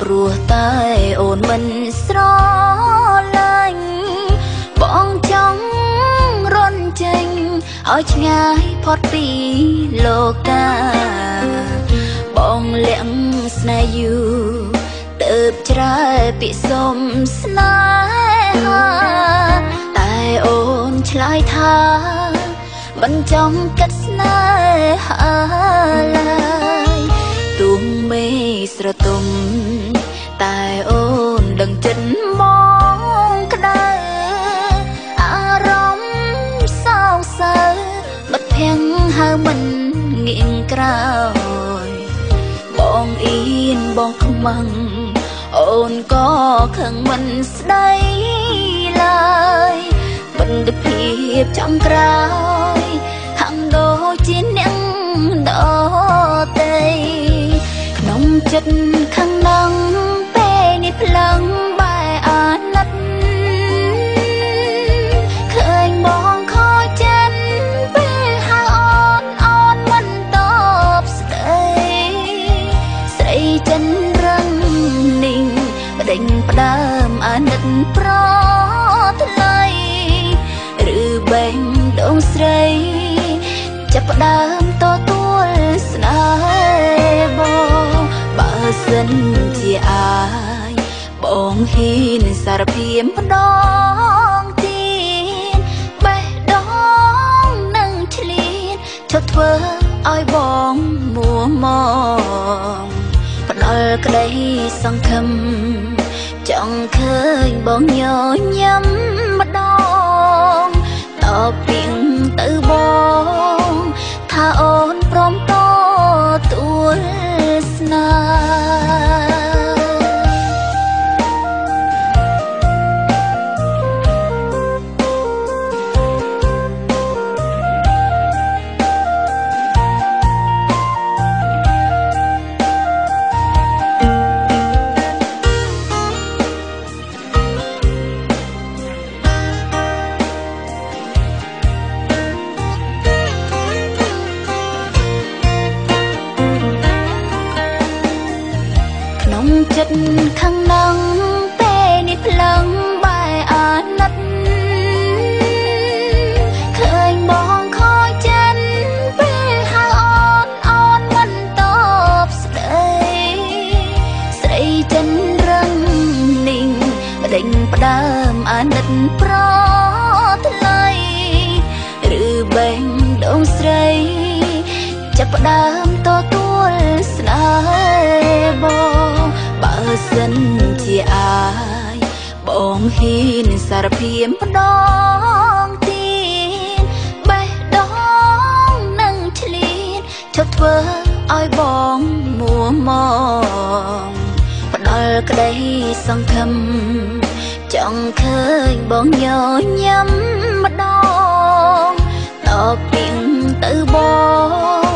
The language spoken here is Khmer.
ព្រោះតែអូនមិនស្រឡាញ់បងចង់រន់ចេញឲ្យឆ្ងាយផុតពីលោកាបងលាក់ស្នេហ៍យូរទៅច្រើពីសុំស្នេហាតែអូនឆ្លើយថាមិនចង់កាត់ស្នេហាឡើយទួងមេស្រទុំតែអូនដឹងចិត្តមកក្តៅអារម្មណ៍សោកសៅបិទភាំងហៅមិនងាកក្រោយបងអៀនបងខ្មាំងអូនក៏ខឹងមិនស្ដីឡើយបន្ទភាពចំក្រោយហាំងដូចជាអ្នកដតីក្នុងចិត្តខាងនឹងពេលនេះផ្លឹងបែអាណិតឃើញបងខូចចិត្តពេលហៅអូនមិនតបស្ដីស្រីចិនរឹងนิ่งបដិញផ្ដើមអាណិតប្រថ្លៃឬបែងដងស្រីចាប់ផ្ដើមទទួលស្នេហ៍បងបើសិនជាអាចបងហ៊ានសារភាពម្ដងទៀតបេះដូងនឹងឆ្លៀនឈប់ធ្វើឲ្យបងមួមងផ្ដល់ក្តីសង្ឃឹមចង់ឃើញបងញញឹមម្ដងតបពីទៅបងថាអូនព្រមទទួលស្នេហ៍ចិត្តខាងនឹងពេលនេះផ្លឹងបែអាណិតឃើញបងខូចចិត្តពេលហៅអូនមិនតបស្ដីស្រីចិនរឹងนิ่งបដិញផ្ដើមអាណិតប្រថ្លៃឬបែងដងស្រីចាប់ផ្ដើមទទួលស្នេហ៍បងបើសិនជាអាចបងហ៊ានសារភាពម្ដងទៀតបេះដូងនឹងឆ្លៀនឈប់ធ្វើឲ្យបងមួមងផ្ដល់ក្តីសង្ឃឹមចង់ឃើញបងញញឹមម្ដងតបពីទៅបង